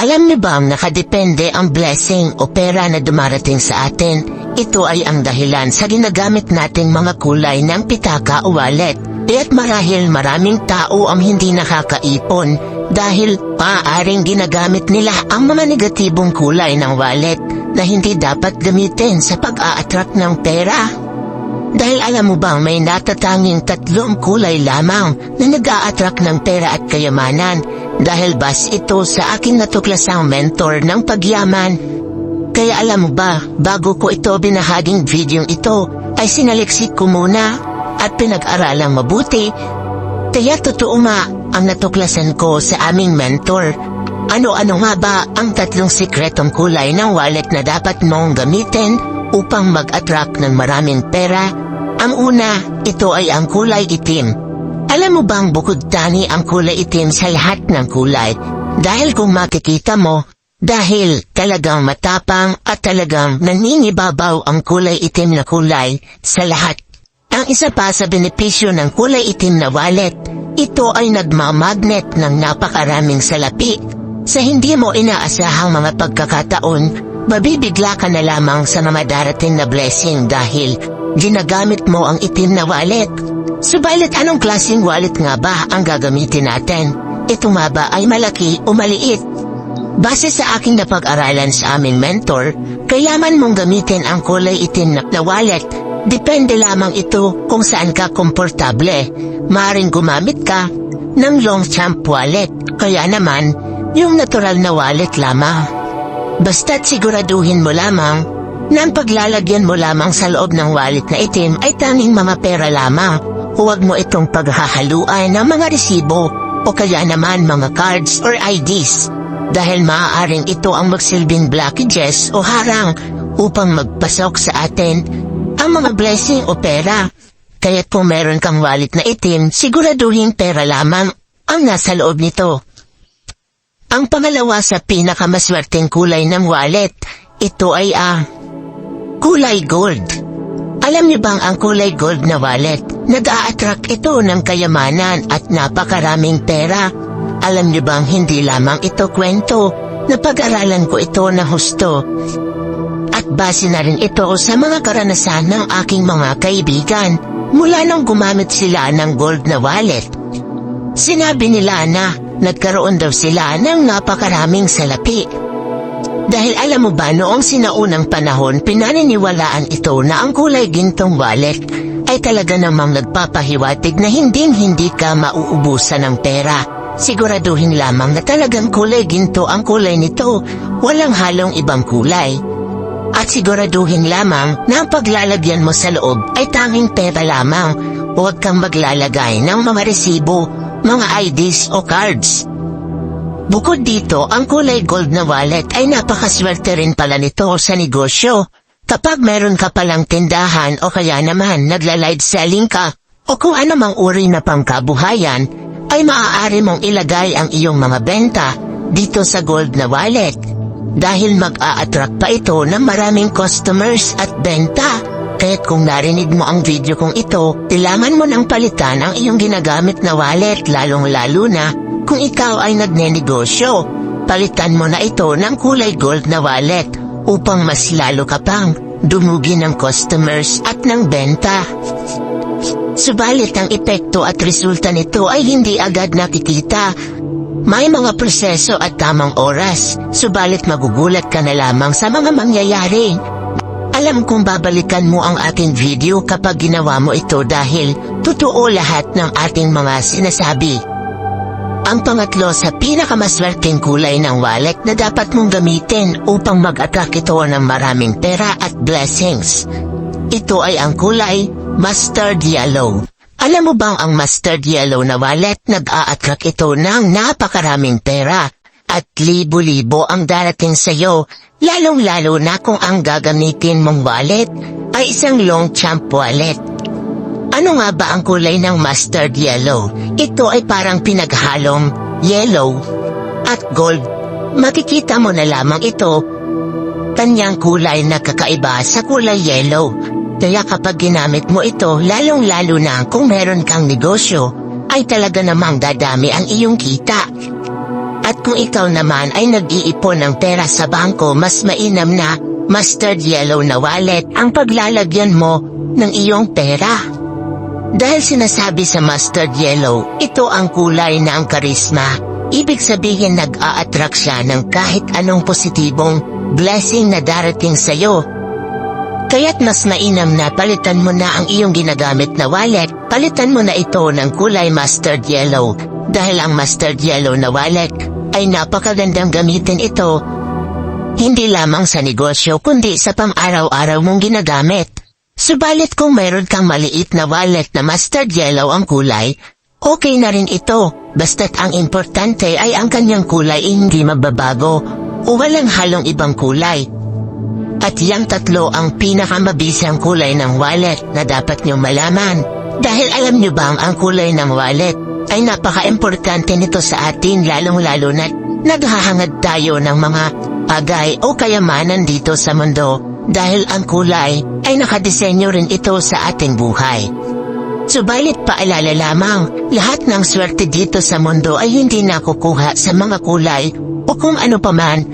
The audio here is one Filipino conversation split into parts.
Alam niyo bang nakadepende ang blessing o pera na dumarating sa atin? Ito ay ang dahilan sa ginagamit nating mga kulay ng pitaka o wallet. Kaya't marahil maraming tao ang hindi nakakaipon dahil maaaring ginagamit nila ang mga negatibong kulay ng wallet na hindi dapat gamitin sa pag-a-attract ng pera. Dahil alam mo bang may natatanging 3 kulay lamang na nag-a-attract ng pera at kayamanan dahil base ito sa aking natuklasang mentor ng pagyaman. Kaya alam mo ba, bago ko ito binahaging videong ito ay sinaliksik ko muna at pinag-aralang mabuti. Kaya totoo nga ang natuklasan ko sa aming mentor. Ano-ano nga ba ang 3 sikretong kulay ng wallet na dapat mong gamitin upang mag-attract ng maraming pera? Ang una, ito ay ang kulay itim. Alam mo bang bukod tani ang kulay itim sa lahat ng kulay? Dahil kung makikita mo, dahil talagang matapang at talagang naninibabaw ang kulay itim na kulay sa lahat. Ang isa pa sa benepisyo ng kulay itim na wallet, ito ay nagmamagnet ng napakaraming salapi. Sa hindi mo inaasahang mga pagkakataon, mabibigla ka na lamang sa mga darating na blessing dahil ginagamit mo ang itim na wallet. Subalit anong klaseng wallet nga ba ang gagamitin natin? Ito nga ba ay malaki o maliit? Base sa aking napag-aralan sa aming mentor, kayaman mong gamitin ang kulay itim na wallet. Depende lamang ito kung saan ka komportable. Maaaring gumamit ka ng long champ wallet, kaya naman yung natural na wallet lamang. Basta't siguraduhin mo lamang na ang paglalagyan mo lamang sa loob ng wallet na itim ay tanging mga pera lamang. Huwag mo itong paghahaluan ng mga resibo o kaya naman mga cards or IDs dahil maaaring ito ang magsilbing blockages o harang upang magpasok sa atin ang mga blessing o pera. Kaya't kung meron kang wallet na itim, siguraduhin pera lamang ang nasa loob nito. Ang pangalawa sa pinakamaswerteng kulay ng wallet, ito ay kulay gold. Alam niyo bang ang kulay gold na wallet, nag-a-attract ito ng kayamanan at napakaraming pera? Alam niyo bang hindi lamang ito kwento, napag-aralan ko ito na husto. At base na rin ito sa mga karanasan ng aking mga kaibigan mula nang gumamit sila ng gold na wallet. Sinabi nila na nagkaroon daw sila ng napakaraming salapi. Dahil alam mo ba noong sinaunang panahon pinaniniwalaan ito na ang kulay gintong wallet ay talaga namang nagpapahiwatig na hindi ka mauubusan ng pera. Siguraduhin lamang na talagang kulay ginto ang kulay nito, walang halong ibang kulay. At siguraduhin lamang na ang paglalagyan mo sa loob ay tanging pera lamang. Huwag kang maglalagay ng mga resibo, mga IDs o cards. Bukod dito, ang kulay gold na wallet ay napakaswerte rin pala nito sa negosyo. Kapag meron ka palang tindahan o kaya naman nagla-live selling ka o kung anumang uri na pangkabuhayan, ay maaari mong ilagay ang iyong mga benta dito sa gold na wallet. Dahil mag-a-attract pa ito ng maraming customers at benta. Kaya't kung narinig mo ang video kong ito, kailangan mo nang palitan ang iyong ginagamit na wallet lalong-lalo na kung ikaw ay nagnenegosyo. Palitan mo na ito ng kulay gold na wallet upang mas lalo ka pang dumugi ng customers at ng benta. Subalit ang epekto at resulta nito ay hindi agad nakikita. May mga proseso at tamang oras, subalit magugulat ka na lamang sa mga mangyayari. Alam kong babalikan mo ang ating video kapag ginawa mo ito dahil totoo lahat ng ating mga sinasabi. Ang pangatlo sa pinakamaswerteng kulay ng wallet na dapat mong gamitin upang mag-attract ito ng maraming pera at blessings. Ito ay ang kulay mustard yellow. Alam mo bang ang mustard yellow na wallet nag-a-attract ito ng napakaraming pera at libo-libo ang darating sa iyo, lalong-lalo na kung ang gagamitin mong wallet ay isang long champ wallet. Ano nga ba ang kulay ng mustard yellow? Ito ay parang pinaghalong yellow at gold. Makikita mo na lamang ito, kanyang kulay na kakaiba sa kulay yellow. Kaya kapag ginamit mo ito, lalong-lalo na kung meron kang negosyo, ay talaga namang dadami ang iyong kita. At Ngunit kung ikaw naman ay nag-iipon ng pera sa bangko, mas mainam na mustard yellow na wallet ang paglalagyan mo ng iyong pera. Dahil sinasabi sa mustard yellow, ito ang kulay na ang karisma. Ibig sabihin nag-a-attract siya ng kahit anong positibong blessing na darating sa'yo. Kaya't mas mainam na palitan mo na ang iyong ginagamit na wallet. Palitan mo na ito ng kulay mustard yellow. Dahil ang mustard yellow na wallet ay napakagandang gamitin ito. Hindi lamang sa negosyo kundi sa pang-araw-araw mong ginagamit. Subalit kung mayroon kang maliit na wallet na mustard yellow ang kulay, okay na rin ito. Basta't ang importante ay ang kanyang kulay ay hindi magbabago o walang halong ibang kulay. At yang tatlo ang pinakamabisang kulay ng wallet na dapat niyong malaman. Dahil alam niyo bang ang kulay ng wallet ay napaka-importante nito sa atin, lalong-lalo na naghahangad tayo ng mga bagay o kayamanan dito sa mundo. Dahil ang kulay ay nakadisenyo rin ito sa ating buhay. Subalit paalala lamang, lahat ng swerte dito sa mundo ay hindi nakukuha sa mga kulay o kung ano paman.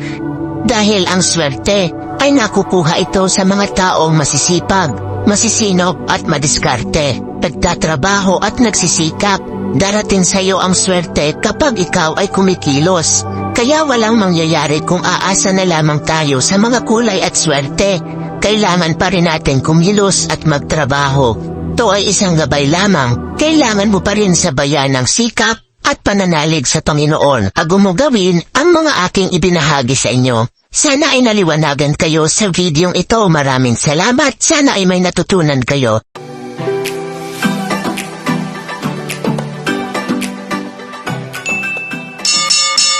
Dahil ang swerte ay nakukuha ito sa mga taong masisipag, masisinop at madiskarte, nagtatrabaho at nagsisikap. Darating sa iyo ang swerte kapag ikaw ay kumikilos. Kaya walang mangyayari kung aasa na lamang tayo sa mga kulay at swerte. Kailangan pa rin natin kumilos at magtrabaho. Ito ay isang gabay lamang. Kailangan mo pa rin sabayan ng sikap at pananalig sa Panginoon bago mo gawin ang mga aking ibinahagi sa inyo. Sana ay naliwanagan kayo sa videong ito. Maraming salamat. Sana ay may natutunan kayo.